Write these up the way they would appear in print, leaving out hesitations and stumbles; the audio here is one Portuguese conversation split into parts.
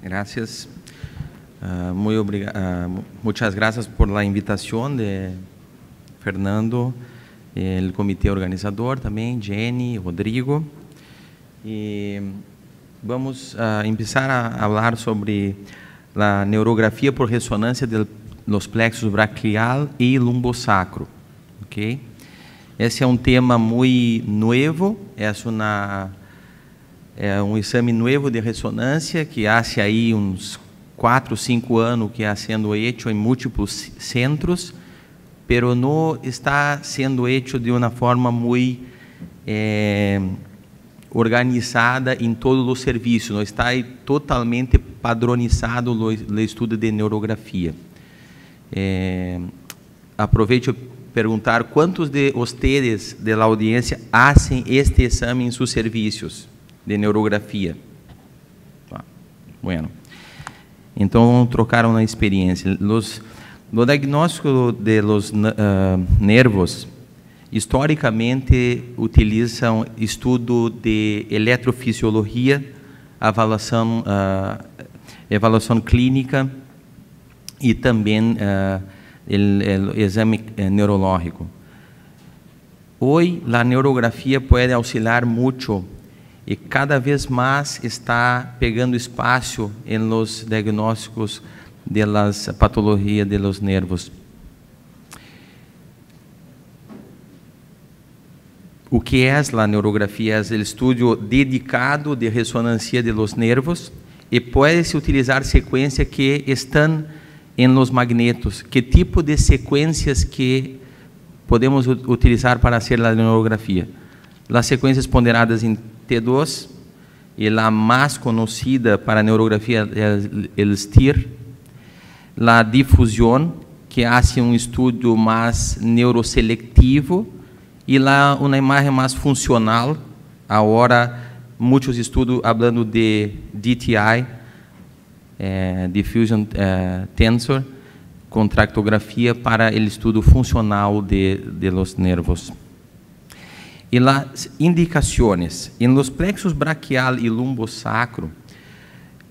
Gracias. Muchas gracias por la invitación de Fernando, el comité organizador también, Jenny, Rodrigo. Y vamos a empezar a hablar sobre la neurografía por resonancia de los plexos braquial y lumbosacro. ¿Okay? Esse é um tema muito novo, é um exame novo de ressonância que há aí uns 4 ou 5 anos que está sendo feito em múltiplos centros, pero não está sendo feito de uma forma muito organizada em todos os serviços, não está totalmente padronizado o estudo de neurografia. Aproveito perguntar quantos de vocês de la audiência fazem este exame em seus serviços de neurografia. Bueno, então vamos trocar uma experiência. O diagnóstico de los nervos historicamente utilizam estudo de eletrofisiologia, avaliação clínica e também el exame neurológico. Hoy la neurografía puede auxiliar mucho y cada vez más está pegando espacio en los diagnósticos de las patologías de los nervos. O que é a neurografia? É o estudo dedicado de ressonância de los nervos e pode-se utilizar sequências que estão em los magnetos. Que tipo de sequências que podemos utilizar para fazer a neurografia? As sequências ponderadas em T2, e a mais conhecida para a neurografia é o STIR. A difusão, que hace um estudo mais neuroselectivo, e lá uma imagem mais funcional. Agora, muitos estudos falando de DTI, Diffusion Tensor, com tractografia para o estudo funcional de los nervos. E as indicações em los plexos braquial e lumbosacro,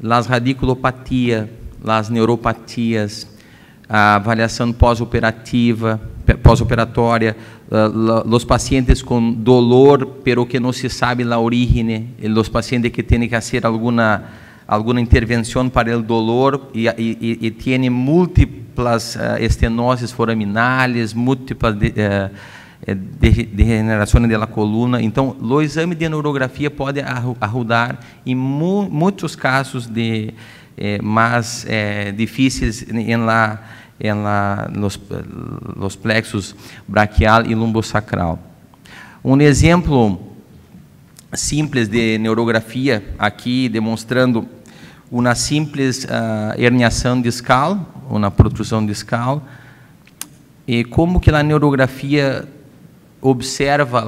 as radiculopatias, as neuropatias, a avaliação pós-operatória, os pacientes com dolor, pero que não se sabe a origem, os pacientes que têm que fazer alguma intervenção para o dolor e tem múltiplas estenoses foraminales, múltiplas degenerações da coluna. Então, o exame de neurografia pode ajudar em muitos casos mais difíceis nos plexos braquial e lumbosacral. Um exemplo simples de neurografia, aqui demonstrando uma simples herniação discal, uma protrusão discal, e como que a neurografia observa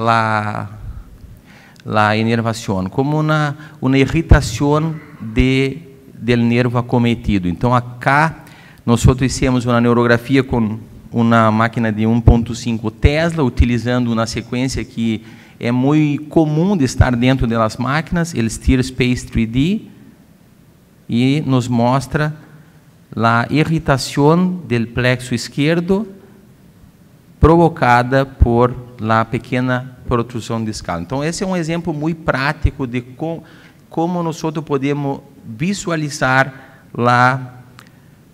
a inervação, como uma irritação del nervo acometido. Então, acá nós fizemos uma neurografia com uma máquina de 1.5 Tesla, utilizando uma sequência que é muito comum de estar dentro das máquinas, o STIR Space 3D, e nos mostra a irritação do plexo esquerdo provocada por la pequena protrusão discal. Então, esse é um exemplo muito prático de como nós podemos visualizar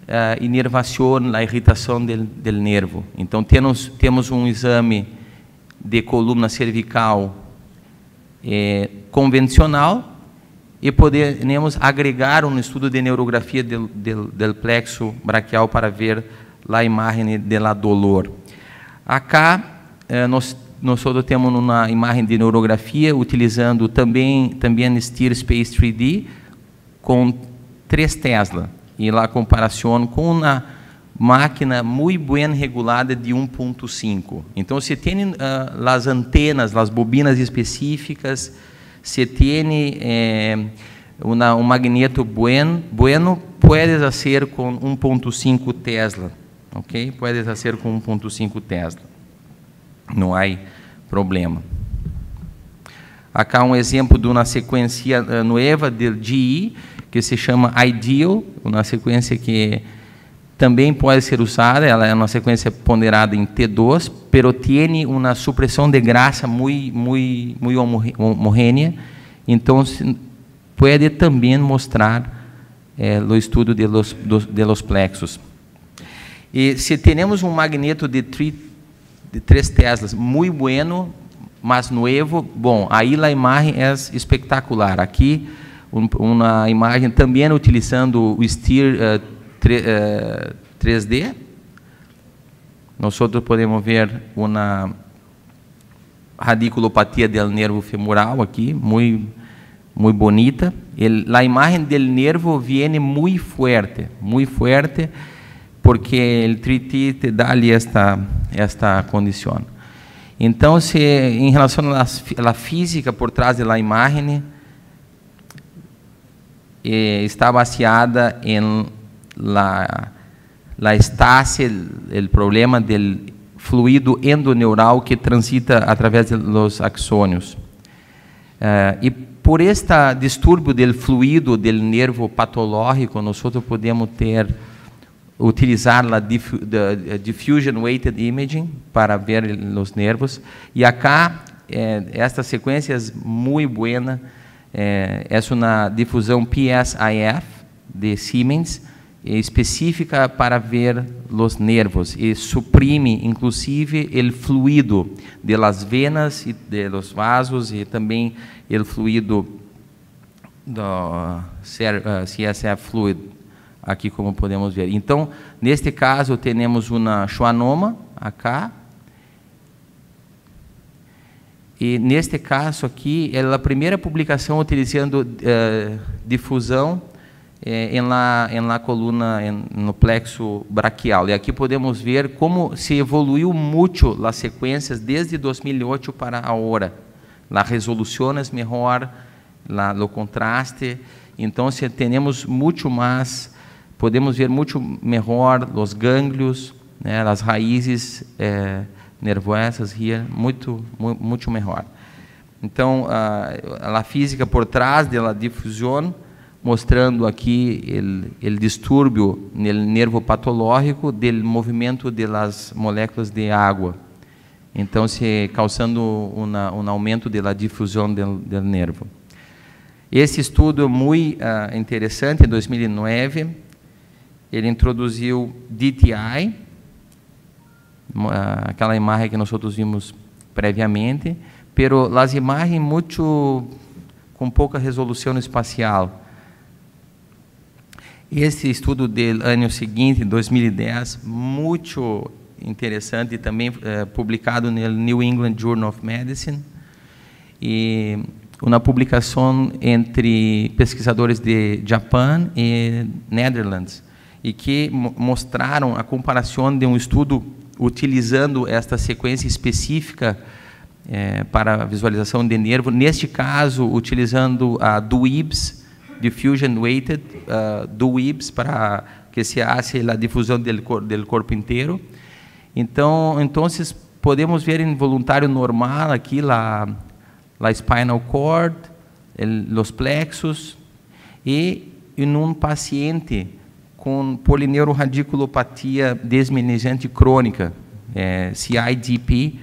a inervação, a irritação do nervo. Então, temos um exame de coluna cervical convencional e podemos agregar um estudo de neurografia do plexo braquial para ver a imagem da dolor. Acá, nós temos uma imagem de neurografia utilizando também STIR Space 3D com 3 Tesla e a comparação com uma máquina muito bem regulada de 1.5. Então, se tem as antenas, as bobinas específicas, se tem um magneto bueno, puedes fazer com 1.5 Tesla, ok? Puedes fazer com 1.5 Tesla, não há problema. Acá um exemplo de uma sequência nova de GE, que se chama IDEAL, uma sequência que também pode ser usada, ela é uma sequência ponderada em T2, pero tiene una supresión de grasa muy homogénea, entonces puede también mostrar o estudo de los plexos. E se temos um magneto de 3 Teslas muito bueno, mas novo, bom, aí a imagem é espetacular. Aqui uma imagem também utilizando o STIR 3D. Nós podemos ver uma radiculopatia do nervo femoral aqui, muito bonita. A imagem do nervo vem muito forte, porque o 3T te dá ali esta condição. Então, em relação à física por trás da imagem, está baseada em la estase, o problema do fluido endoneural que transita através dos axônios. E por este distúrbio do fluido do nervo patológico, nós podemos utilizar a diffusion weighted imaging para ver os nervos. E acá, esta sequência é muito boa, é uma difusão PSIF de Siemens, específica para ver os nervos e suprime, inclusive, o fluido de las venas e de los vasos e também o fluido do CSF fluid, aqui como podemos ver. Então, neste caso, temos uma schwannoma, acá, e neste caso aqui, é a primeira publicação utilizando difusão em la coluna, no plexo braquial. E aqui podemos ver como se evoluiu muito as sequências desde 2008 para agora. A resolução é melhor, o contraste. Então, se temos muito mais, podemos ver muito melhor os gânglios, né, as raízes nervosas, muito melhor. Então, a física por trás da difusão, mostrando aqui o distúrbio no nervo patológico do movimento das moléculas de água. Então, causando um aumento da difusão do nervo. Esse estudo é muito interessante, em 2009, ele introduziu DTI, aquela imagem que nós vimos previamente, pero as imagens com pouca resolução espacial. Esse estudo do ano seguinte, 2010, muito interessante, também publicado no New England Journal of Medicine, e uma publicação entre pesquisadores de Japão e Netherlands, e que mostraram a comparação de um estudo utilizando esta sequência específica para a visualização de nervo, neste caso, utilizando a DWIBS, Diffusion Weighted, DWIBS, para que se hace a difusão do corpo inteiro. Então, podemos ver em voluntário normal aqui la spinal cord, os plexos, e em um paciente com polineuroradiculopatia desminizante crônica, CIDP,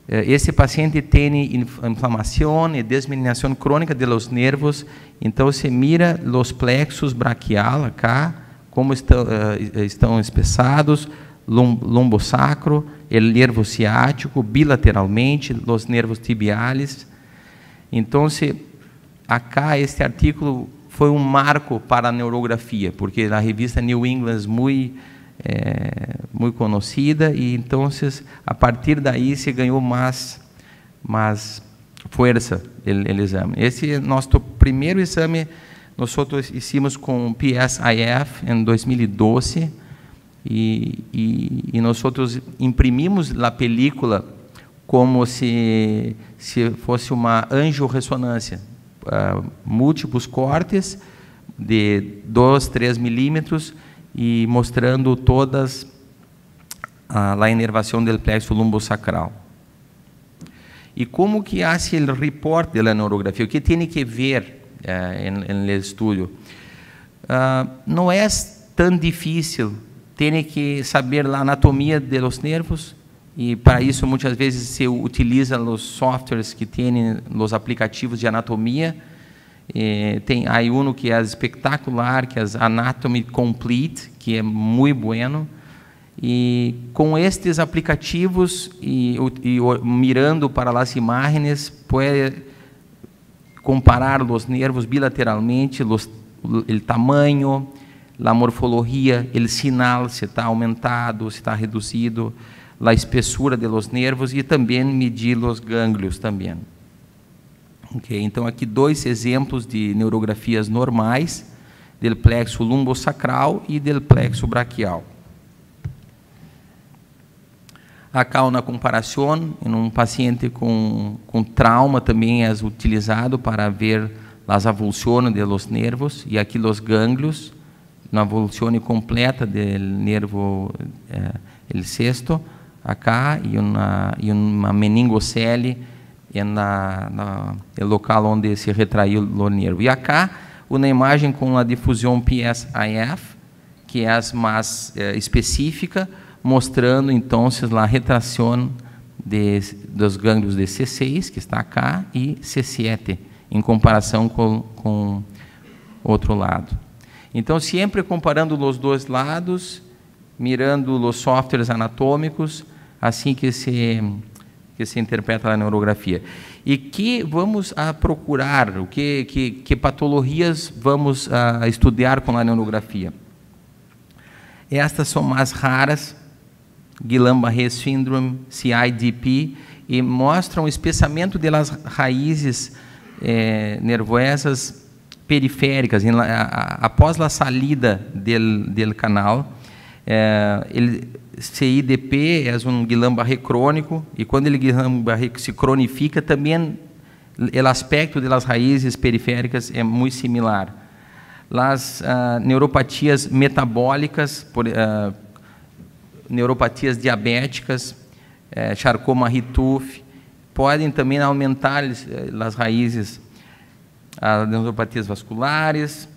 esse paciente tem inflamação e desminação crônica de los nervos. Então, se mira os plexos braquial acá, como estão espessados, lombosacro, o nervo ciático, bilateralmente, os nervos tibiales. Então, acá este artigo foi um marco para a neurografia, porque a revista New England é muito conhecida, e então, a partir daí, se ganhou mais força o exame. Esse é nosso primeiro exame, nós fizemos com PSIF em 2012, e nós imprimimos a película como se fosse uma angiorressonância, múltiplos cortes de 2, 3 milímetros, e mostrando todas a inervação do plexo lumbosacral. E como que hace o reporte da neurografia? O que tem que ver no estudo? não é tão difícil. Tem que saber a anatomia dos nervos, e para isso muitas vezes se utiliza os softwares que têm os aplicativos de anatomia. Tem aí um que é espetacular, que é Anatomy Complete, que é muito bueno. E com estes aplicativos e mirando para as imagens, pode comparar os nervos bilateralmente, o tamanho, a morfologia, o sinal, se está aumentado, se está reduzido, a espessura de los nervos, e também medir os gânglios também. Okay, então, aqui 2 exemplos de neurografias normais, do plexo lumbosacral e do plexo braquial. Acá uma comparação em um paciente com trauma também é utilizado para ver as avulsões de los nervos, e aqui os gânglios, uma avulsão completa do nervo el sexto, acá, e uma meningocele no local onde se retraiu o nervo. E acá, uma imagem com a difusão PSIF, que é a mais específica, mostrando, então, a retração dos gânglios de C6, que está acá, e C7, em comparação com outro lado. Então, sempre comparando os 2 lados, mirando os softwares anatômicos, assim que se interpreta a neurografia. E que vamos a procurar, que patologias vamos a estudar com a neurografia. Estas são mais raras, Guillain-Barré Syndrome, CIDP, e mostram o espessamento das raízes nervosas periféricas, após a saída do canal. CIDP é um Guillain-Barré crônico, e quando ele Guillain-Barré se cronifica, também o aspecto das raízes periféricas é muito similar. As neuropatias metabólicas, neuropatias diabéticas, Charcot-Marie-Tooth, podem também aumentar as raízes, as neuropatias vasculares,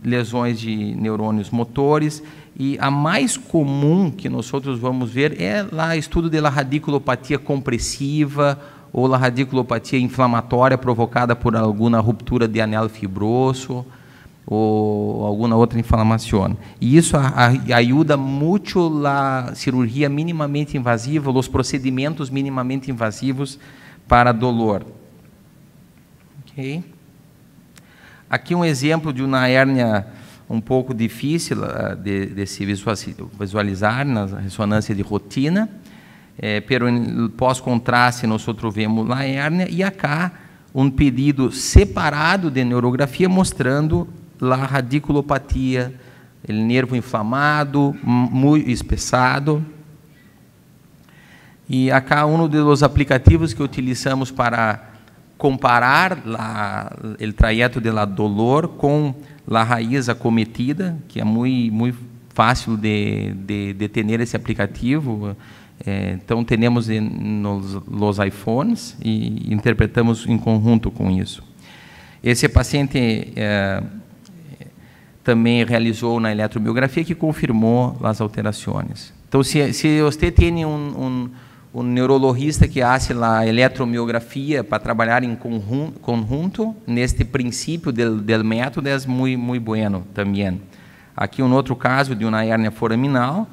lesões de neurônios motores, e a mais comum que nós vamos ver é o estudo da radiculopatia compressiva ou a radiculopatia inflamatória provocada por alguma ruptura de anel fibroso ou alguma outra inflamação. E isso ajuda muito a cirurgia minimamente invasiva, os procedimentos minimamente invasivos para dolor. Okay. Aqui um exemplo de uma hérnia um pouco difícil de se visualizar na ressonância de rotina, pero pós-contraste nós vemos a hérnia, e acá um pedido separado de neurografia mostrando a radiculopatia, o nervo inflamado, muito espessado. E acá um dos aplicativos que utilizamos para comparar o trajeto de dolor com a raiz acometida, que é muito fácil de ter esse aplicativo. Então, temos nos iPhones e interpretamos em conjunto com isso. Esse paciente também realizou na eletromiografia, que confirmou as alterações. Então, se você tem um neurologista que faz a eletromiografia para trabalhar em conjunto, neste princípio do método, é muito bueno também. Aqui outro caso de uma hérnia foraminal,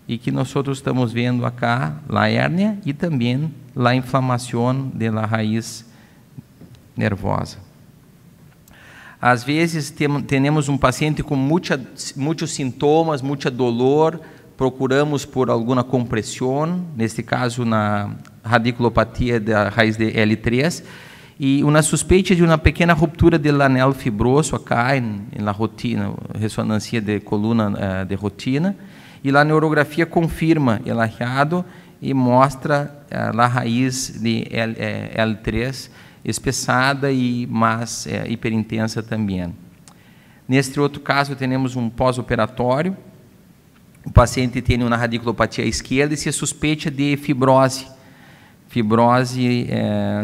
e que nós estamos vendo acá a hérnia e também a inflamação da raiz nervosa. Às vezes temos um paciente com muitos sintomas, muito dolor, procuramos por alguma compressão, neste caso na radiculopatia da raiz de L3, e uma suspeita de uma pequena ruptura do anel fibroso acá na rotina, ressonância de coluna de rotina, e a neurografia confirma o achado e mostra a raiz de L3 espessada e mais hiperintensa também. Neste outro caso, temos um pós-operatório. O paciente tem uma radiculopatia esquerda e se suspeita de fibrose.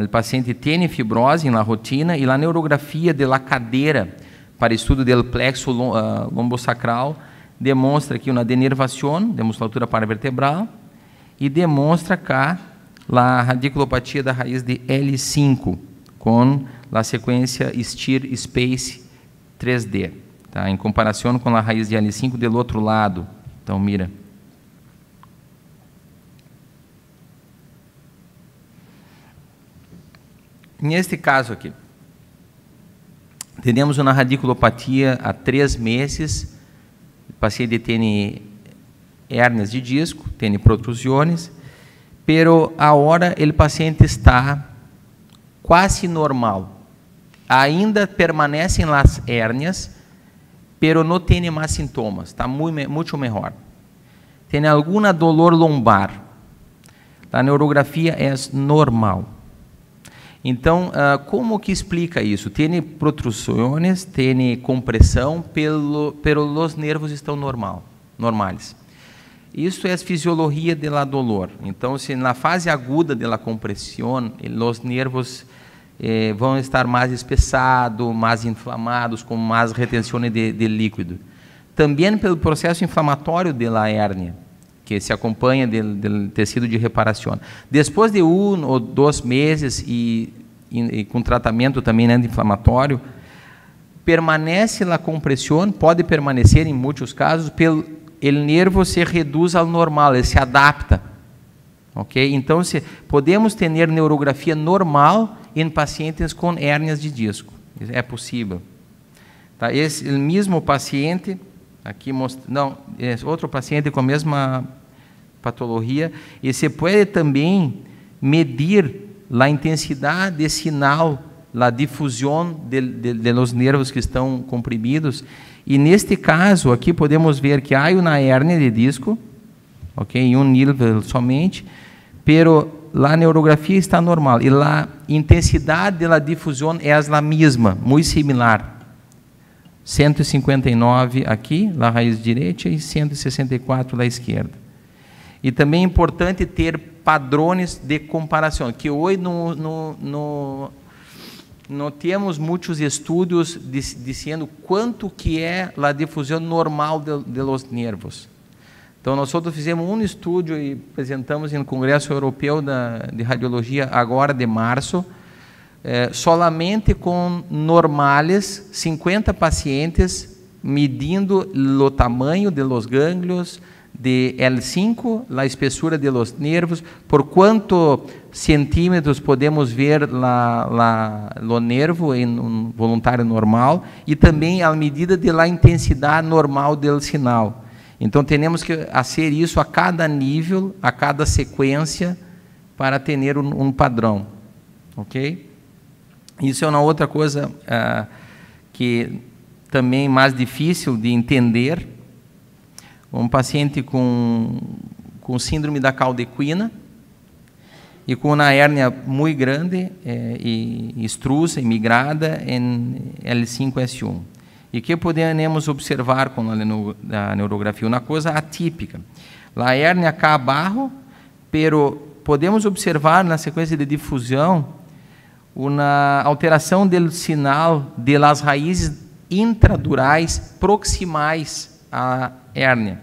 O paciente tem fibrose na rotina, e a neurografia da cadeira para estudo do plexo lombosacral, demonstra aqui uma denervação de musculatura paravertebral e demonstra cá a radiculopatia da raiz de L5 com a sequência STIR Space 3D, tá? Em comparação com a raiz de L5 do outro lado. Então, mira. Neste caso aqui, temos uma radiculopatia há 3 meses, o paciente tem hérnias de disco, tem protrusões, pero agora o paciente está quase normal. Ainda permanecem as hérnias, pero não tem mais sintomas, está muito melhor. Tem alguma dolor lombar. A neurografia é normal. Então, como que explica isso? Tem protrusões, tem compressão, pero os nervos estão normais. Isso é a fisiologia da dolor. Então, se na fase aguda da compressão, os nervos vão estar mais espessados, mais inflamados, com mais retenção de líquido. Também pelo processo inflamatório da hérnia, que se acompanha do tecido de reparação. Depois de 1 ou 2 meses e com tratamento também anti-inflamatório, permanece a compressão, pode permanecer em muitos casos, o nervo se reduz ao normal, ele se adapta. Ok? Então, podemos ter neurografia normal em pacientes com hérnias de disco. É possível. Tá? Esse mesmo paciente, aqui outro paciente com a mesma patologia, e se pode também medir a intensidade de sinal, a difusão de los nervos que estão comprimidos. E neste caso aqui podemos ver que há uma hérnia de disco, ok, em um nível somente, pero a neurografia está normal e a intensidade da difusão é a mesma, muito similar. 159 aqui, na raiz direita, e 164 na esquerda. E também é importante ter padrões de comparação, que hoje não temos muitos estudos dizendo quanto que é a difusão normal de los nervos. Então, nós fizemos um estudo e apresentamos no Congresso Europeu de Radiologia agora de março, solamente com normales, 50 pacientes, medindo o tamanho de los gânglios, de L5, a espessura de los nervos, por quanto centímetros podemos ver o nervo em um voluntário normal, e também a medida da intensidade normal do sinal. Então, temos que fazer isso a cada nível, a cada sequência, para ter um padrão. Ok? Isso é uma outra coisa que também é mais difícil de entender. Um paciente com síndrome da caldequina e com uma hérnia muito grande e extrusa e migrada em L5-S1. E que podemos observar com a neurografia? Uma coisa atípica. A hérnia cá abaixo, pero podemos observar na sequência de difusão uma alteração do sinal das raízes intradurais proximais à hérnia.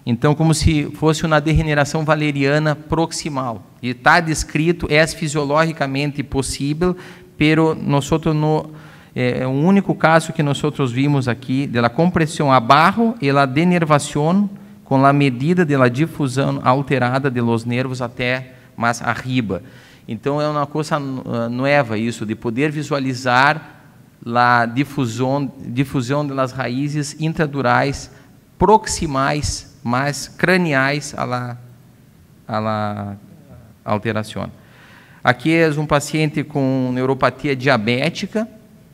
Então, como se fosse uma degeneração valeriana proximal. E está descrito, é fisiologicamente possível, pero nós não... É o único caso que nós vimos aqui, da compressão abaixo e a denervação com a medida da difusão alterada de los nervos até mais arriba. Então, é uma coisa nova isso, de poder visualizar a difusão das raízes intradurais proximais, mais craniais à alteração. Aqui é um paciente com neuropatia diabética,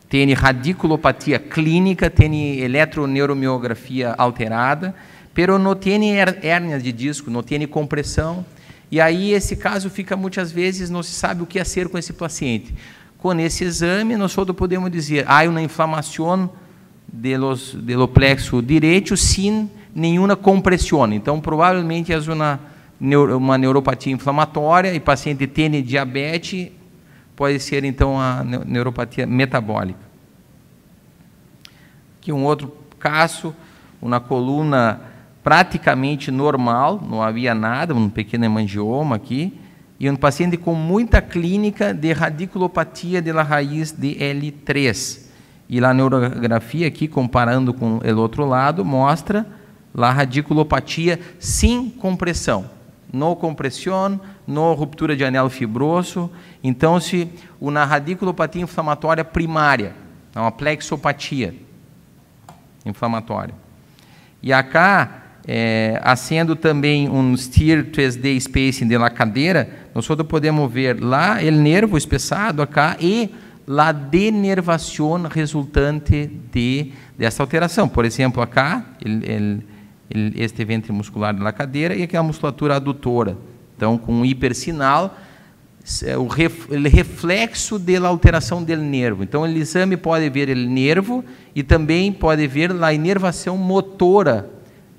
tem radiculopatia clínica, tem eletroneuromiografia alterada, pero não tem hérnias de disco, não tem compressão. E aí esse caso fica muitas vezes, não se sabe o que fazer com esse paciente. Com esse exame, nós só podemos dizer, há uma inflamação do plexo direito sem nenhuma compressão. Então, provavelmente é uma neuropatia inflamatória e o paciente tem diabetes, pode ser, então, a neuropatia metabólica. Aqui um outro caso, uma coluna praticamente normal, não havia nada, um pequeno hemangioma aqui, e um paciente com muita clínica de radiculopatia de la raiz de L3. E a neurografia aqui, comparando com o outro lado, mostra a radiculopatia sem compressão. No compressão, no ruptura de anel fibroso. Então, se uma radiculopatia inflamatória primária, é uma plexopatia inflamatória. E acá, sendo também um STIR 3D spacing da cadeira, nós podemos ver lá o nervo espessado acá e a denervação resultante dessa alteração. Por exemplo, acá, este ventre muscular da cadeira e aqui a musculatura adutora. Então, com um hipersinal, o reflexo da alteração do nervo. Então, o exame pode ver o nervo e também pode ver a inervação motora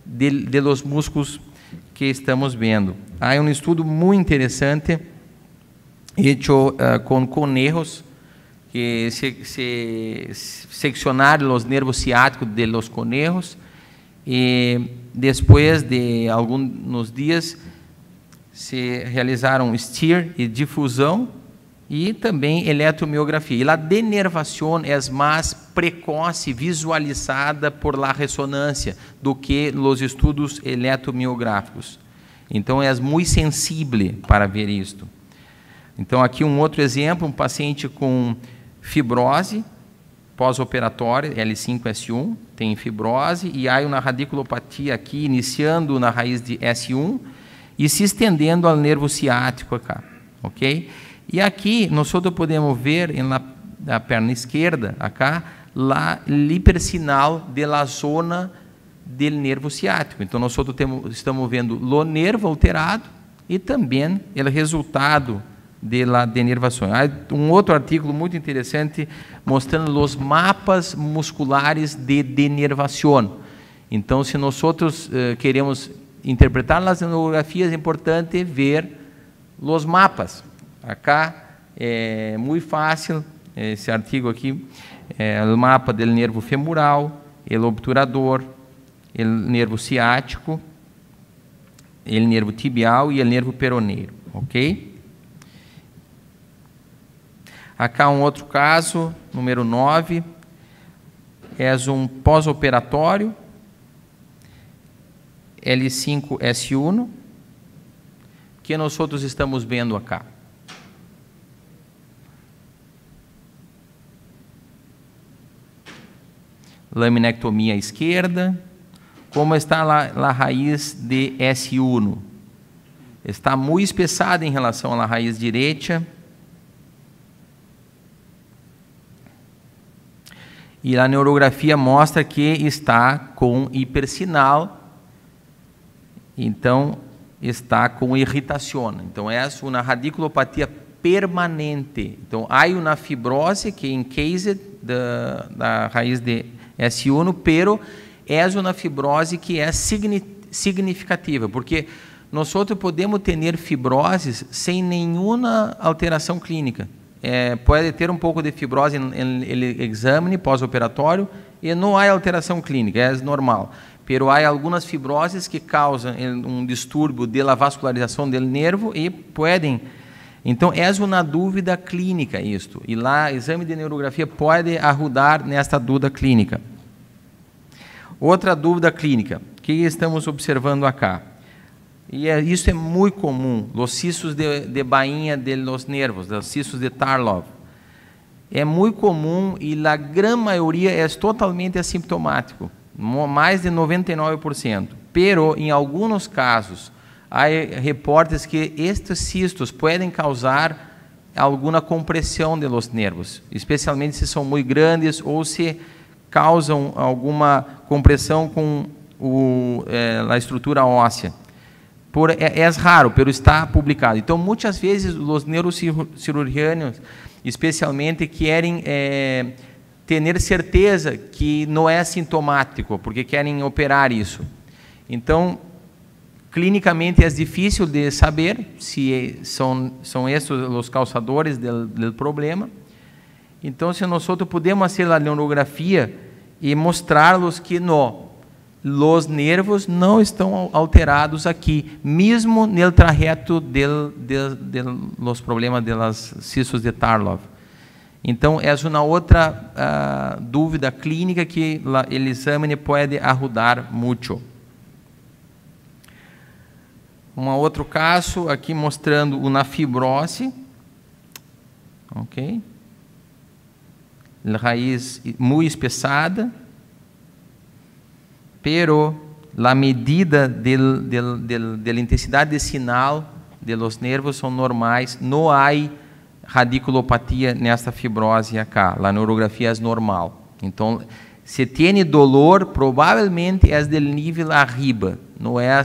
de los músculos que estamos vendo. Há um estudo muito interessante feito com conejos que se seccionaram os nervos ciáticos de los conejos e depois de alguns dias se realizaram STIR e difusão e também eletromiografia. E a denervação é mais precoce, visualizada por la ressonância do que os estudos eletromiográficos. Então, é muito sensível para ver isto. Então, aqui um outro exemplo, um paciente com fibrose pós-operatória, L5-S1, tem fibrose, e há uma radiculopatia aqui, iniciando na raiz de S1 e se estendendo ao nervo ciático acá, ok? E aqui, nós podemos ver, na perna esquerda, acá, o hipersinal da zona do nervo ciático. Então, nós estamos vendo o nervo alterado e também o resultado da denervação. Há um outro artigo muito interessante mostrando os mapas musculares de denervação. Então, se nós queremos interpretar as neurografias, é importante ver os mapas. Acá é muito fácil, esse artigo aqui, o mapa do nervo femoral, o obturador, o nervo ciático, o nervo tibial e o nervo peroneiro, ok? Acá um outro caso, número 9, é um pós-operatório, L5-S1, que nós estamos vendo acá. Laminectomia esquerda. Como está a raiz de S1? Está muito espessada em relação à raiz direita. E a neurografia mostra que está com hipersinal, então está com irritação. Então, é uma radiculopatia permanente. Então, há uma fibrose que é encased da raiz de S1, pero é uma fibrose que é significativa, porque nós podemos ter fibroses sem nenhuma alteração clínica. Pode ter um pouco de fibrose no exame pós-operatório e não há alteração clínica, é normal. Pero há algumas fibroses que causam um distúrbio da vascularização do nervo e podem. Então, é uma dúvida clínica isto. E lá, exame de neurografia pode ajudar nesta dúvida clínica. Outra dúvida clínica, que estamos observando acá. E isso é muito comum, os cistos de bainha de los nervos, os cistos de Tarlov. É muito comum e a grande maioria é totalmente assintomático, mais de 99%. Pero, em alguns casos, há reportes que estes cistos podem causar alguma compressão de los nervos, especialmente se são muito grandes ou se causam alguma compressão com a estrutura óssea. É raro, pero está publicado. Então, muitas vezes, os neurocirurgianos, especialmente, querem ter certeza que não é sintomático, porque querem operar isso. Então, clinicamente, é difícil de saber se são esses os causadores do problema. Então, se nós podemos fazer a neurografia e mostrar-los que os nervos não estão alterados aqui, mesmo no trajeto dos problemas das cistos de Tarlov. Então, é uma outra dúvida clínica que o exame pode ajudar muito. Um outro caso, aqui mostrando uma fibrose, ok? A raiz muito espessada, pero a medida da intensidade de sinal de los nervos são normais, não há radiculopatia nesta fibrose acá, a neurografia é normal. Então, se tem dolor, provavelmente é do nível arriba, não é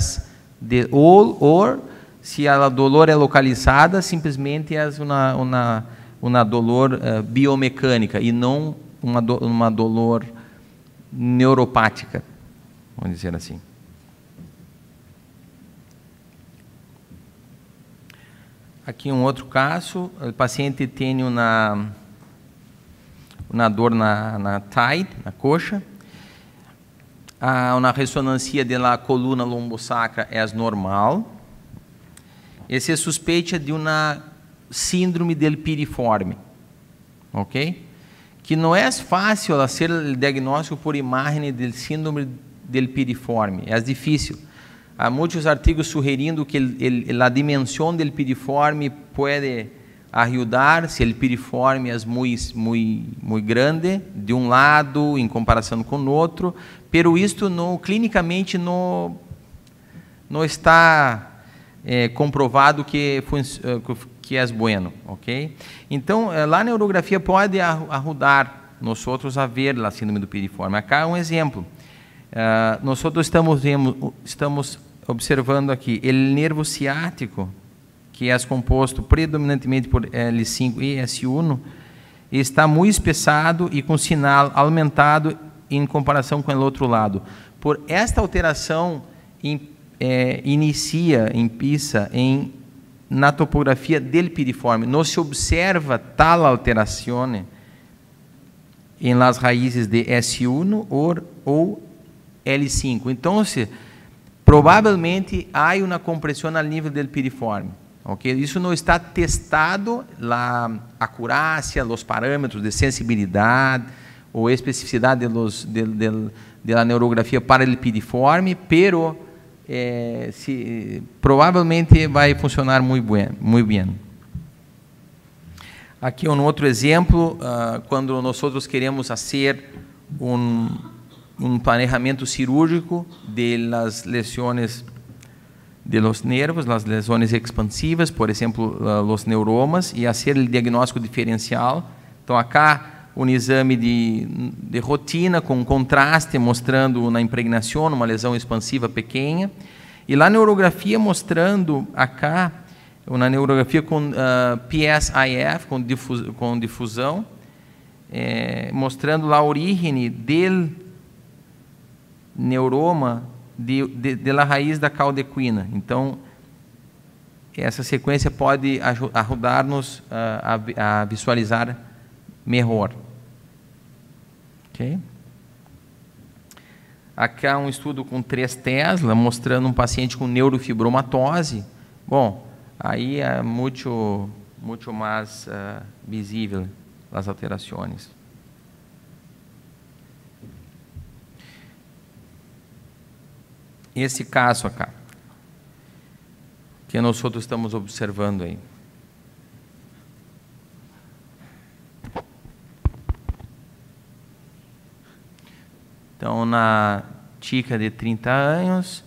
ou se a dolor é localizada, simplesmente é uma dolor biomecânica e não uma dolor neuropática, vamos dizer assim. Aqui um outro caso, o paciente tem uma dor na thigh, na coxa, uma ressonância da coluna lombosacra é normal, e se suspeita de uma síndrome del piriforme, ok? Que não é fácil fazer o diagnóstico por imagem do síndrome del piriforme, é difícil. Há muitos artigos sugerindo que a dimensão do piriforme pode ajudar se o piriforme é muito grande de um lado em comparação com o outro, pero isto clinicamente não está comprovado que é bueno, ok? Então, a neurografia pode ajudar nós a ver a síndrome do piriforme. Acá um exemplo. Nós estamos observando aqui o nervo ciático, que é composto predominantemente por L5 e S1, está muito espessado e com sinal aumentado em comparação com o outro lado. Por esta alteração, empieza na topografia del piriforme. Não se observa tal alteração em las raízes de S1 ou L5. Então, provavelmente há uma compressão ao nível do piriforme. Okay? Isso não está testado, a acurácia, os parâmetros de sensibilidade ou especificidade da neurografia para o piriforme, pero provavelmente vai funcionar muito bem. Aqui um outro exemplo, quando nós queremos fazer um planejamento cirúrgico das lesões de los nervos, as lesões expansivas, por exemplo, os neuromas, e fazer o diagnóstico diferencial. Então, acá, um exame de rotina com contraste, mostrando uma impregnação, uma lesão expansiva pequena, e lá a neurografia mostrando, acá, uma neurografia com PSIF, com difusão, mostrando a origem do neuroma da raiz da caldequina. Então, essa sequência pode ajudar-nos a visualizar melhor. Ok? Aqui há um estudo com 3 Tesla, mostrando um paciente com neurofibromatose. Bom, aí é muito mais visível as alterações. Esse caso acá, que nós estamos observando aí. Então, na chica de 30 anos,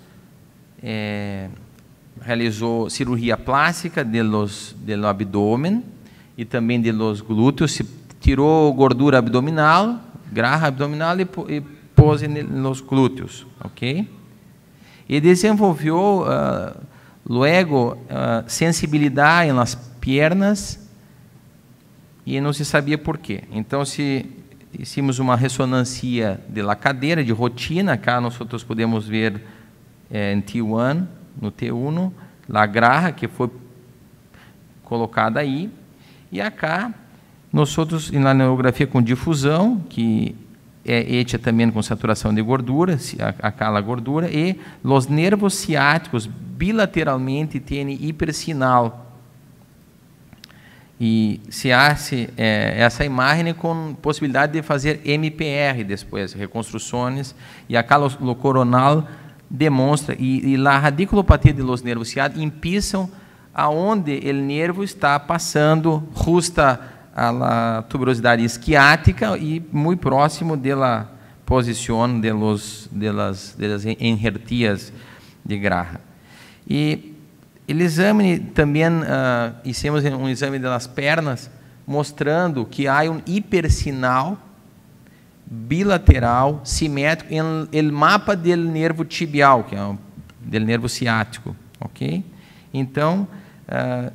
realizou cirurgia plástica do abdômen e também de los glúteos, se tirou gordura abdominal, graxa abdominal e pôs nos glúteos, ok? E desenvolveu logo sensibilidade nas pernas e não se sabia por quê. Então, se hicimos uma ressonância da cadeira de rotina, cá nós podemos ver em T1, no T1, a graxa que foi colocada aí, e acá nós na neurografia com difusão, que hecha também com saturação de gordura, acá a gordura, e os nervos ciáticos bilateralmente têm hipersinal. E se hace essa imagem com possibilidade de fazer MPR depois, reconstruções, e acá o coronal demonstra, e a radiculopatia de los nervos ciáticos empiezam aonde o nervo está passando justa a la tuberosidade isquiática e muito próximo da posição de las enhertias de Graha. E o exame também, hicimos um exame das pernas, mostrando que há um hipersinal bilateral simétrico no mapa do nervo tibial, que é do nervo ciático, ok? Então,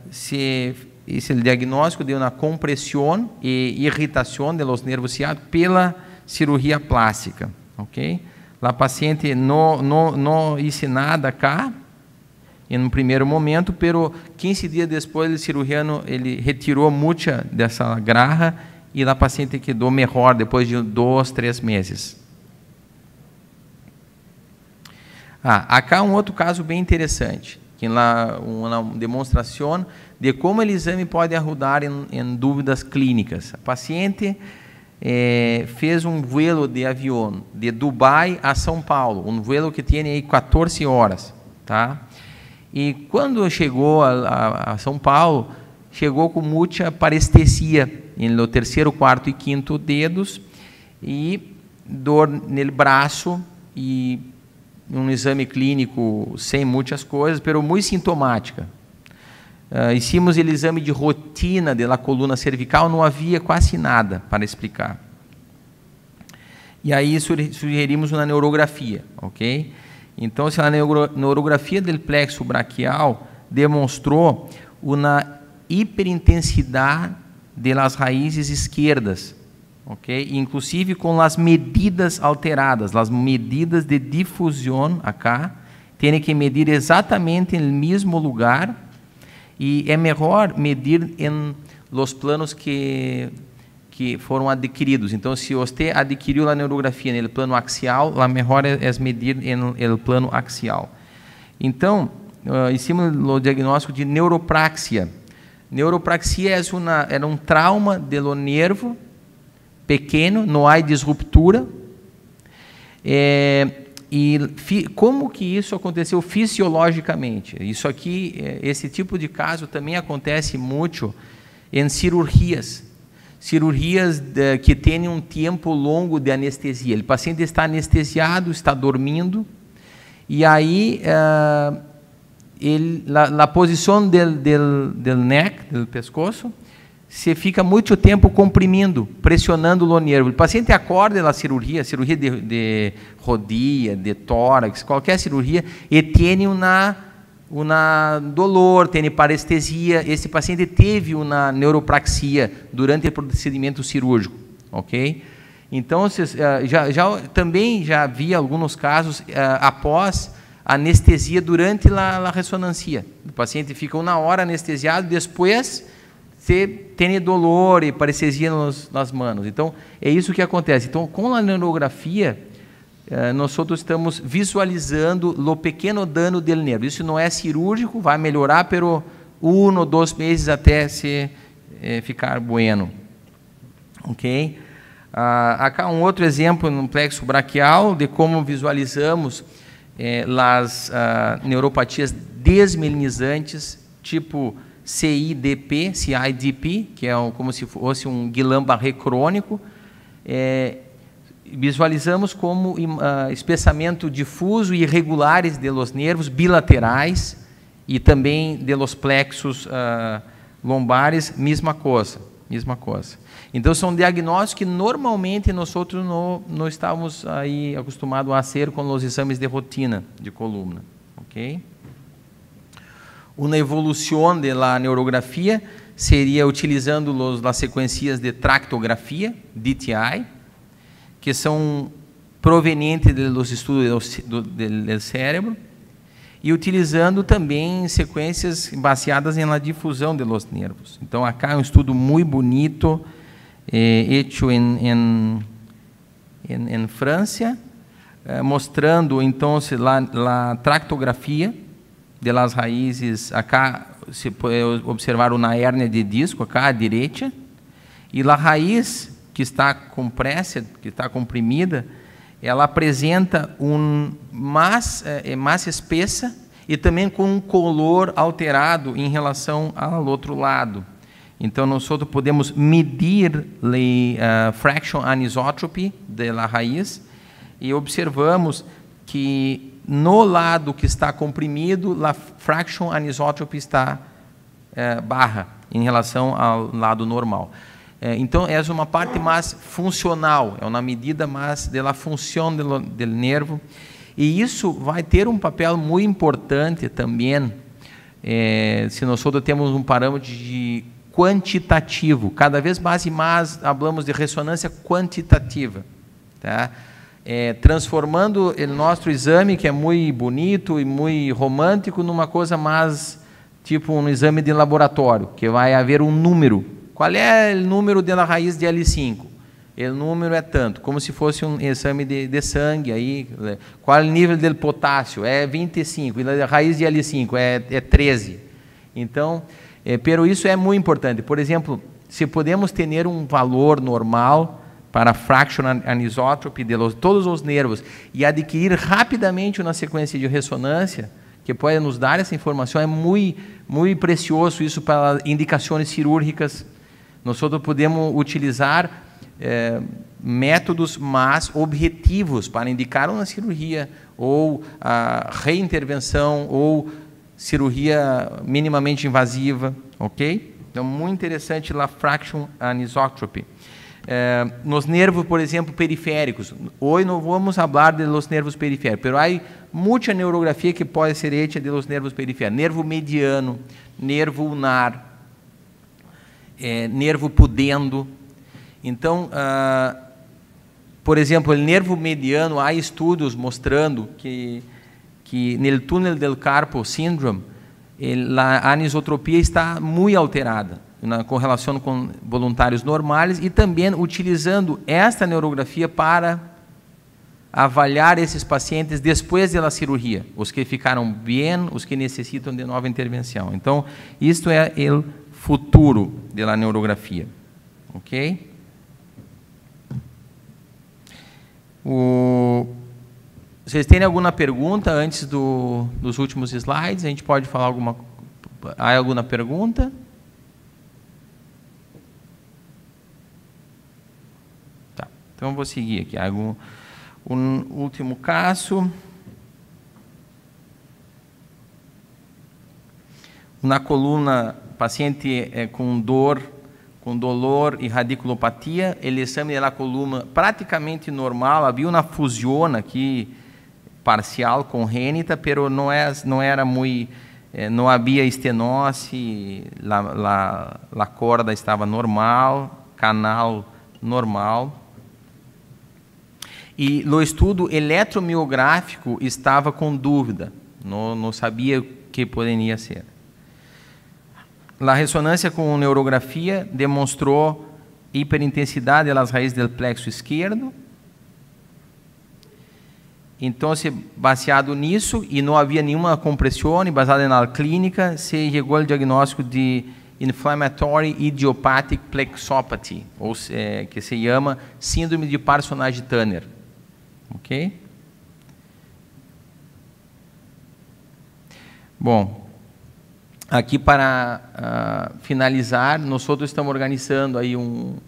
esse é o diagnóstico de uma compressão e irritação de los nervos ciáticos pela cirurgia plástica, ok? A paciente não hice nada cá, em um primeiro momento, pero 15 dias depois o cirurgiano retirou muita dessa graha e a paciente quedou melhor depois de 2, 3 meses. Acá um outro caso bem interessante, que lá uma demonstração de como o exame pode ajudar em dúvidas clínicas. A paciente fez um vuelo de avião de Dubai a São Paulo, um vuelo que tem aí 14 horas, tá? E quando chegou a São Paulo, chegou com muita parestesia no terceiro, quarto e quinto dedos e dor no braço e um exame clínico sem muitas coisas, pero muito sintomática. Hicimos o exame de rotina da coluna cervical, não havia quase nada para explicar. E aí sugerimos uma neurografia, ok? Então, a neurografia do plexo braquial demonstrou uma hiperintensidade das raízes esquerdas, ok? Inclusive com as medidas alteradas, as medidas de difusão acá, tem que medir exatamente no mesmo lugar e é melhor medir em los planos que foram adquiridos. Então, se você adquiriu a neurografia no plano axial, a melhor é medir no plano axial. Então, hicimos o diagnóstico de neuropraxia. Neuropraxia é um trauma do nervo pequeno, não há disruptura. E como que isso aconteceu fisiologicamente? Isso aqui, esse tipo de caso também acontece muito em cirurgias que têm um tempo longo de anestesia. O paciente está anestesiado, está dormindo, e aí a posição do neck, do pescoço, se fica muito tempo comprimindo, pressionando o nervo. O paciente acorda da cirurgia de rodilha, de tórax, qualquer cirurgia, e tem uma dolor, tem parestesia. Esse paciente teve uma neuropraxia durante o procedimento cirúrgico, ok? Então, também já havia alguns casos após anestesia durante a ressonância. O paciente fica 1 hora anestesiado, depois tem dolor e parestesia nas mãos. Então, é isso que acontece. Então, com a neurografia, nós estamos visualizando o pequeno dano do nervo. Isso não é cirúrgico, vai melhorar por 1 ou 2 meses até se ficar bueno. Ok? Acá um outro exemplo no plexo braquial de como visualizamos as neuropatias desmelinizantes, tipo CIDP, que é como se fosse um Guillain-Barré crônico. Visualizamos como espessamento difuso e irregulares de los nervos bilaterais e também de los plexos lombares, mesma coisa. Então, são diagnósticos que normalmente nós não estamos aí acostumados a fazer com os exames de rotina de coluna, ok? Uma evolução da neurografia seria utilizando as sequências de tractografia, DTI, que são provenientes dos estudos do cérebro, e utilizando também sequências baseadas na difusão de los nervos. Então, acá é um estudo muito bonito, hecho em França, mostrando então a tractografia das raízes. Acá se pode observar uma hérnia de disco, acá à direita, e a raiz que está compressa, que está comprimida, ela apresenta mais espessa e também com um color alterado em relação ao outro lado. Então, nós podemos medir a fraction anisotropy da raiz e observamos que no lado que está comprimido, a fraction anisotropy está barra em relação ao lado normal. Então, é uma parte mais funcional, é uma medida mais da função do nervo, e isso vai ter um papel muito importante também, se nós temos um parâmetro de quantitativo. Cada vez mais e mais falamos de ressonância quantitativa, tá? Transformando o nosso exame, que é muito bonito e muito romântico, numa coisa mais tipo um exame de laboratório, que vai haver um número. Qual é o número da raiz de L5? O número é tanto, como se fosse um exame de sangue. Aí, qual é o nível do potássio? É 25, e a raiz de L5 é 13. Então, pero isso é muito importante. Por exemplo, se podemos ter um valor normal para a fraction anisotropy de todos os nervos e adquirir rapidamente uma sequência de ressonância que pode nos dar essa informação, é muito, muito precioso isso para indicações cirúrgicas. Nós podemos utilizar métodos mais objetivos para indicar uma cirurgia ou a reintervenção ou cirurgia minimamente invasiva, ok? Então, muito interessante a fraction anisotropy. Nos nervos, por exemplo, periféricos. Hoje não vamos falar de los nervos periféricos, mas há muita neurografia que pode ser hecha de los nervos periféricos. Nervo mediano, nervo ulnar, nervo pudendo. Então, por exemplo, o nervo mediano, há estudos mostrando que no túnel del carpo syndrome, a anisotropia está muito alterada na correlação com voluntários normais e também utilizando esta neurografia para avaliar esses pacientes depois da cirurgia, os que ficaram bem, os que necessitam de nova intervenção. Então, isto é o futuro da neurografia, ok? Vocês têm alguma pergunta antes dos últimos slides? A gente pode falar alguma... Há alguma pergunta? Tá. Então, eu vou seguir aqui. Um último caso. Na coluna, paciente com dolor e radiculopatia, o exame da coluna praticamente normal, havia uma fusão aqui parcial congênita, pero não era muito, não havia estenose, a corda estava normal, canal normal. E o estudo eletromiográfico estava com dúvida, não sabia o que poderia ser. A ressonância com neurografia demonstrou hiperintensidade das raízes do plexo esquerdo. Então, baseado nisso, e não havia nenhuma compressão, baseada na clínica, se chegou ao diagnóstico de Inflammatory Idiopathic Plexopathy, ou que se chama Síndrome de Parsonage-Turner. Ok? Bom, aqui para finalizar, nós estamos organizando aí um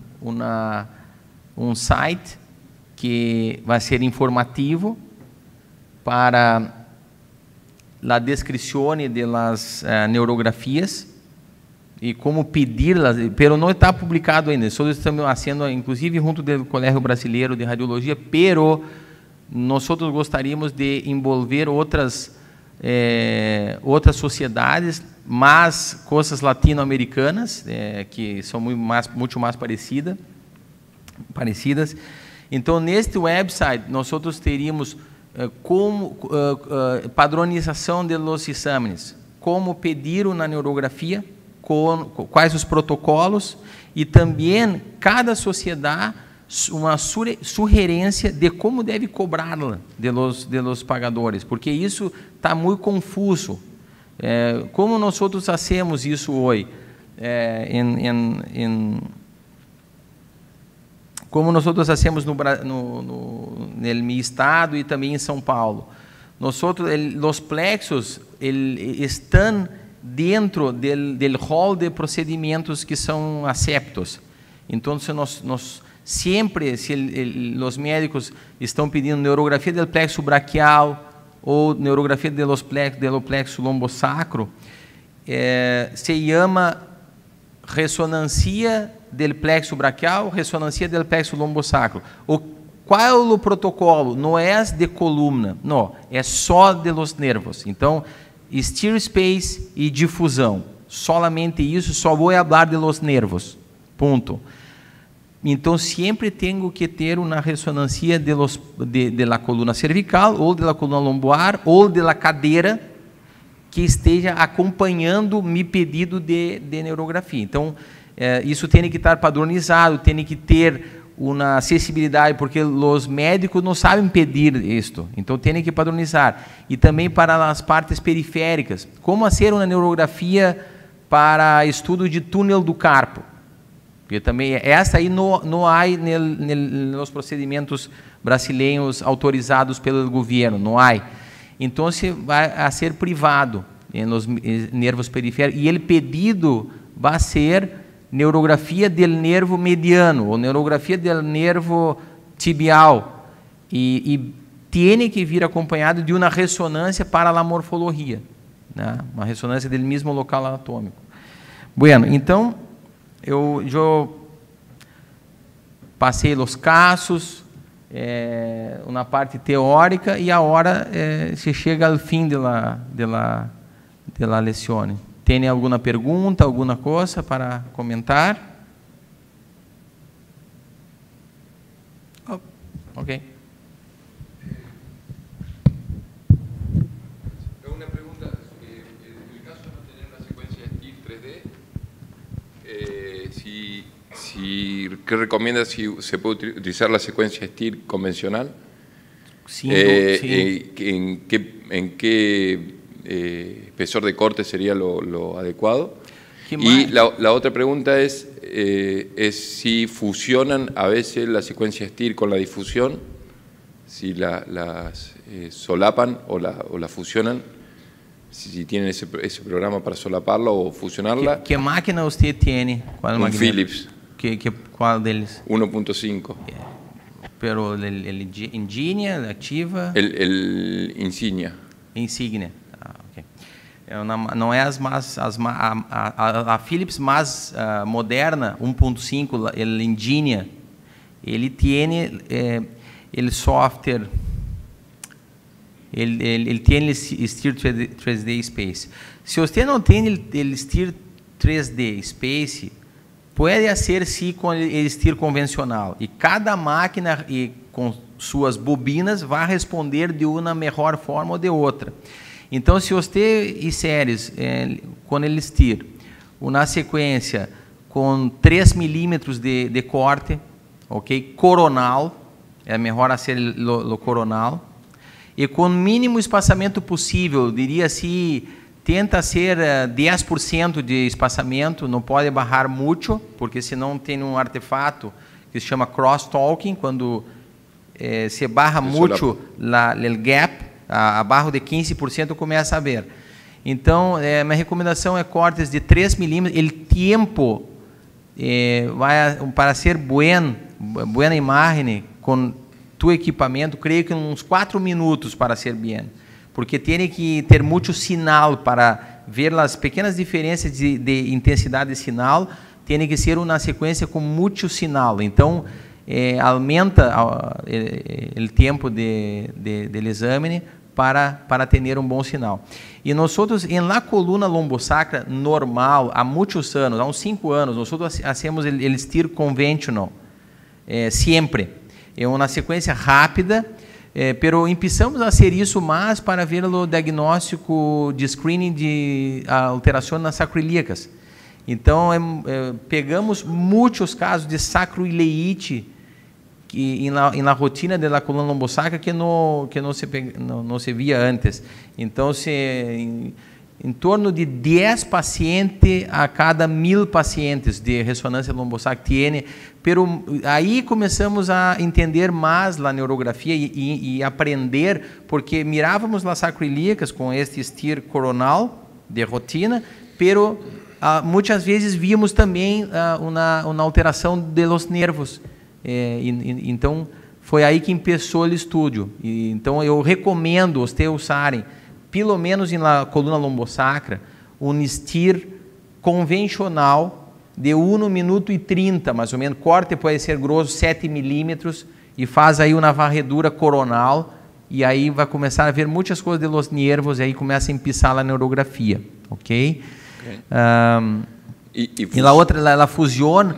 site que vai ser informativo para a descrição das neurografias e como pedi-las, pero não está publicado ainda. Nós estamos fazendo, inclusive, junto do Colégio Brasileiro de Radiologia, pero nós gostaríamos de envolver outras sociedades, mas coisas latino-americanas, que são muito mais parecidas. Então, neste website, nós teríamos como padronização de los exames, como pedir uma neurografia, quais os protocolos, e também cada sociedade sugerência de como deve cobrá-la de los pagadores, porque isso está muito confuso. Como nós fazemos isso hoje? Como nós fazemos no meu estado e também em São Paulo. Os plexos estão dentro do hall de procedimentos que são aceptos. Então, nós sempre, se os médicos estão pedindo neurografia do plexo braquial ou neurografia do plexo lombosacro, se chama ressonância do plexo braquial, ressonância do plexo lombosacro. Qual é o protocolo? Não é de coluna, não, é só de los nervos. Então, steer space e difusão, solamente isso, só vou falar de los nervos, ponto. Então, sempre tenho que ter uma ressonância de la coluna cervical, ou de la coluna lombar, ou de la cadeira, que esteja acompanhando meu pedido de neurografia. Então, isso tem que estar padronizado, tem que ter uma acessibilidade, porque os médicos não sabem pedir isto, então tem que padronizar. E também para as partes periféricas, como fazer uma neurografia para estudo de túnel do carpo, porque também essa aí não há nos procedimentos brasileiros autorizados pelo governo, não há. Então, vai ser privado nos nervos periféricos, e o pedido vai ser neurografia do nervo mediano ou neurografia do nervo tibial, e tem que vir acompanhado de uma ressonância para a morfologia, né? Uma ressonância do mesmo local anatômico. Bueno, então eu passei os casos, uma parte teórica, e agora se chega ao fim de la lezione. Tem alguma pergunta, alguma coisa para comentar? Oh, ok. Una pregunta, en el caso de no tener una secuencia STIR 3D, ¿qué recomienda si se puede utilizar la secuencia STIR convencional? Sí, sí. ¿En qué espesor de corte sería lo adecuado? Y la otra pregunta es si fusionan a veces la secuencia STIR con la difusión, si las solapan o la fusionan, si tienen ese programa para solaparla o fusionarla. ¿Qué máquina usted tiene? ¿Cuál máquina? Philips. ¿Cuál de ellos? 1.5. Pero el Insignia, Activa? El Insignia. Insignia. Não é a Philips mais moderna, 1.5, ele Insignia, ele tem o software, ele tem o Steer 3D Space. Se você não tem o Steer 3D Space, pode ser sim com o Steer convencional, e cada máquina com suas bobinas vai responder de uma melhor forma ou de outra. Então, se você fizeres com o Steer uma sequência com 3 milímetros de corte, ok, coronal, é melhor fazer o coronal, e com o mínimo espaçamento possível, diria assim, tenta ser 10% de espaçamento, não pode barrar muito, porque senão tem um artefato que se chama cross-talking, quando se barra muito o gap, abaixo de 15% começa a ver. Então, minha recomendação é cortes de 3 milímetros. O tempo para ser boa imagem com tu equipamento, creio que uns 4 minutos para ser bem, porque tem que ter muito sinal para ver as pequenas diferenças de intensidade de sinal. Tem que ser uma sequência com muito sinal. Então, aumenta o tempo do exame para ter um bom sinal. E nós, em la coluna lombosacra normal, há muitos anos, há uns 5 anos, nós hacemos o Steer conventional, sempre. É uma sequência rápida, pero empezamos a fazer isso mais para ver o diagnóstico de screening de alterações nas sacroiliacas. Então, pegamos muitos casos de sacroileite en la rutina de la columna lombosacra que no se via antes. Entonces, em torno de 10 pacientes a cada 1000 pacientes de ressonância lombosacra tiene, pero aí começamos a entender mais a neurografia e aprender, porque mirávamos as sacroiliacas com este STIR coronal de rotina, pero muitas vezes víamos também uma alteração de los nervos. Então, foi aí que começou o estudo. Então, eu recomendo vocês usarem, pelo menos na coluna lombosacra, um STIR convencional de 1 minuto e 30, mais ou menos. Corte pode ser grosso, 7 milímetros, e faz aí uma varredura coronal, e aí vai começar a ver muitas coisas de los nervos, e aí começa a empiçar a neurografia, ok? E a outra, a fusión,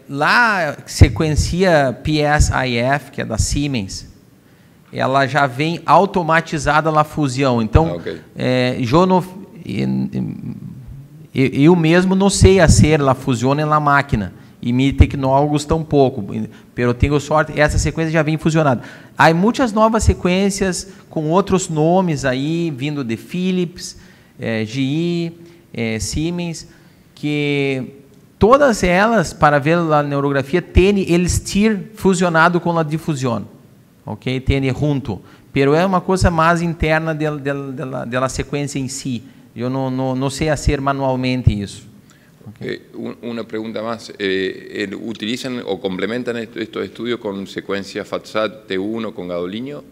lá sequencia PSIF, que é da Siemens, ela já vem automatizada na fusão. Então, eu mesmo não sei fazer a fusão na máquina, e meus tecnólogos tampouco, pero tenho sorte, essa sequência já vem fusionada. Há muitas novas sequências com outros nomes aí, vindo de Philips, GE, Siemens, que todas elas, para ver a neurografia, têm o STIR fusionado com a difusão, ok? Tem junto, pero é uma coisa mais interna da sequência em si. Eu não sei fazer manualmente isso. Okay. Una pregunta más. ¿Utilizan o complementan estos estudios con secuencias FATSAT T1 con gadolinio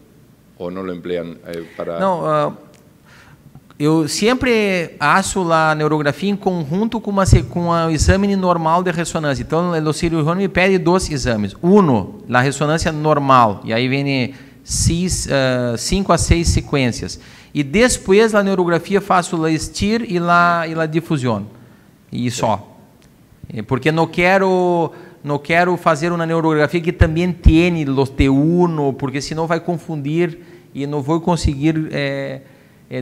o no lo emplean para...? Não, eu sempre faço a neurografia em conjunto com um exame normal de ressonância. Então, o cirurgião me pede 2 exames. A ressonância normal, e aí vem 5 a 6 sequências. E depois, a neurografia, faço a STIR e a difusão. E só. Porque não quero fazer uma neurografia que também tenha os T1, porque senão vai confundir e não vou conseguir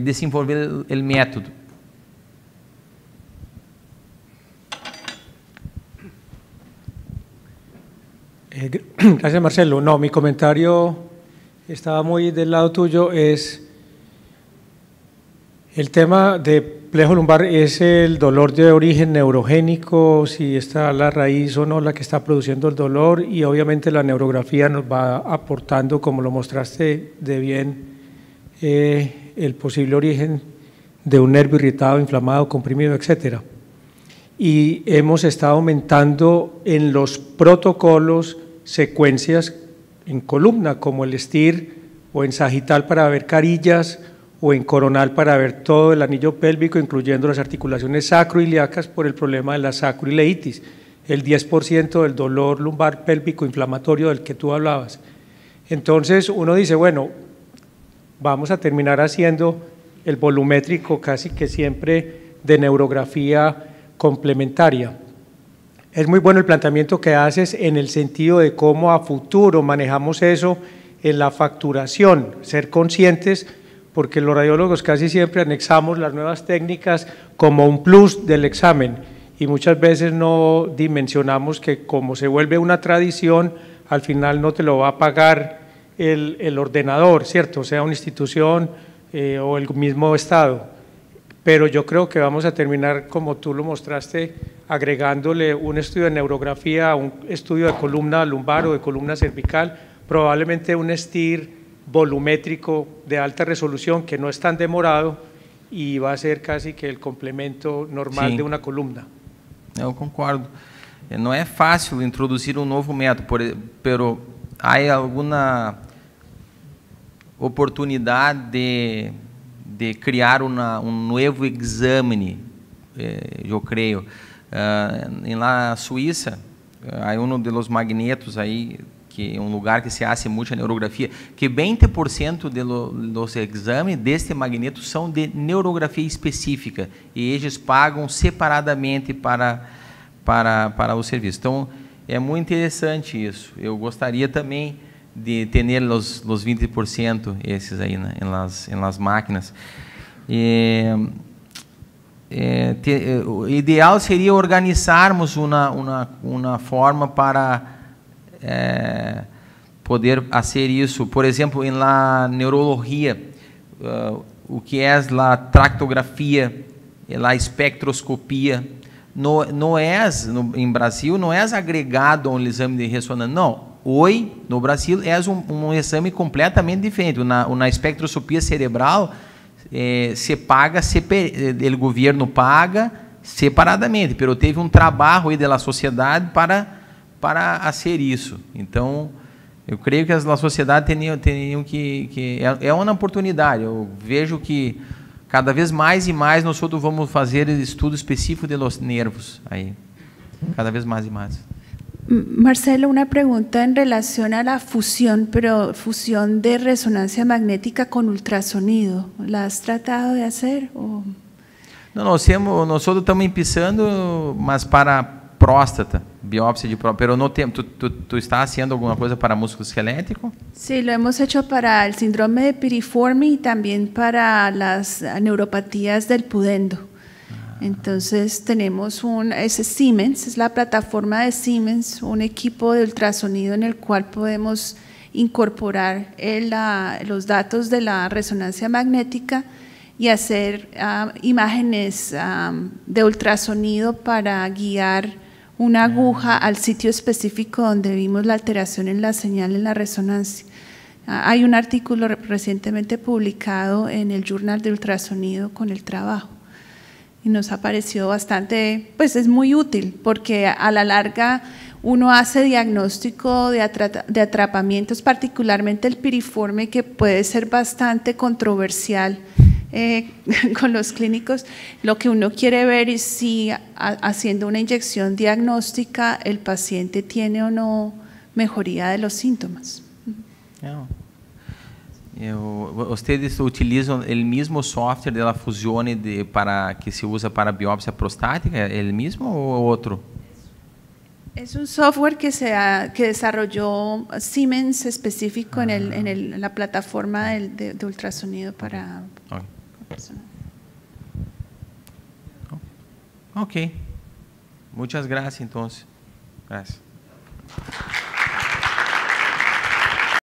desenvolver o método. Gracias, Marcelo. No, mi comentario estaba muy del lado tuyo. Es el tema de plejo lumbar, es el dolor de origen neurogénico, si está la raíz o no la que está produciendo el dolor, y obviamente la neurografía nos va aportando, como lo mostraste de bien, el posible origen de un nervio irritado, inflamado, comprimido, etcétera. Y hemos estado aumentando en los protocolos secuencias en columna, como el STIR, o en sagital para ver carillas, o en coronal para ver todo el anillo pélvico, incluyendo las articulaciones sacroiliacas por el problema de la sacroileitis, el 10% del dolor lumbar pélvico inflamatorio del que tú hablabas. Entonces uno dice, bueno, vamos a terminar haciendo el volumétrico casi que siempre de neurografía complementaria. Es muy bueno el planteamiento que haces en el sentido de cómo a futuro manejamos eso en la facturación, ser conscientes, porque los radiólogos casi siempre anexamos las nuevas técnicas como un plus del examen y muchas veces no dimensionamos que como se vuelve una tradición, al final no te lo va a pagar el ordenador, ¿cierto? Sea una institución o el mismo Estado. Pero yo creo que vamos a terminar, como tú lo mostraste, agregándole un estudio de neurografía, un estudio de columna lumbar o de columna cervical, probablemente un STIR volumétrico de alta resolución que no es tan demorado y va a ser casi que el complemento normal de una columna. Eu concordo. Não é fácil introduzir novo método, pero há alguma oportunidade de criar novo exame, eu creio. Na Suíça, há dos magnetos aí, que é lugar que se hace muita neurografia, que 20% dos exames deste magneto são de neurografia específica, e eles pagam separadamente para o serviço. Então, é muito interessante isso. Eu gostaria também de ter os 20% esses aí, né, em las máquinas. O ideal seria organizarmos uma forma para poder fazer isso. Por exemplo, em la neurologia, o que é a tractografia, a espectroscopia, não é, em Brasil, não é agregado a um exame de ressonância. Não, hoje, no Brasil, é um exame completamente diferente. Na espectroscopia cerebral, se paga, o governo paga separadamente, mas teve um trabalho aí da sociedade para fazer isso. Então, eu creio que as sociedades teriam que é uma oportunidade. Eu vejo que cada vez mais e mais nós vamos fazer estudo específico de los nervos aí, cada vez más y más. Marcelo, una pregunta en relación a la fusión, pero fusión de resonancia magnética con ultrasonido. ¿La has tratado de hacer? ¿O? No, nós estamos empezando, mas para próstata, biopsia de próstata, pero no ¿tú estás haciendo alguna cosa para músculo esquelético? Sí, lo hemos hecho para el síndrome de piriforme y también para las neuropatías del pudendo. Entonces tenemos es Siemens, es la plataforma de Siemens, un equipo de ultrasonido en el cual podemos incorporar los datos de la resonancia magnética y hacer imágenes de ultrasonido para guiar una aguja al sitio específico donde vimos la alteración en la señal en la resonancia. Hay un artículo recientemente publicado en el Journal de Ultrasonido con el trabajo y nos ha parecido bastante, pues es muy útil porque a la larga uno hace diagnóstico de atrapamientos, particularmente el piriforme, que puede ser bastante controversial con los clínicos. Lo que uno quiere ver es si haciendo una inyección diagnóstica el paciente tiene o no mejoría de los síntomas. Ustedes utilizam o mesmo software da Fusione que se usa para biopsia prostática? ¿É el mismo o otro? Es un software que desarrolló Siemens específico en la plataforma de ultrasonido para personas. Ok. Muchas gracias, entonces. Gracias.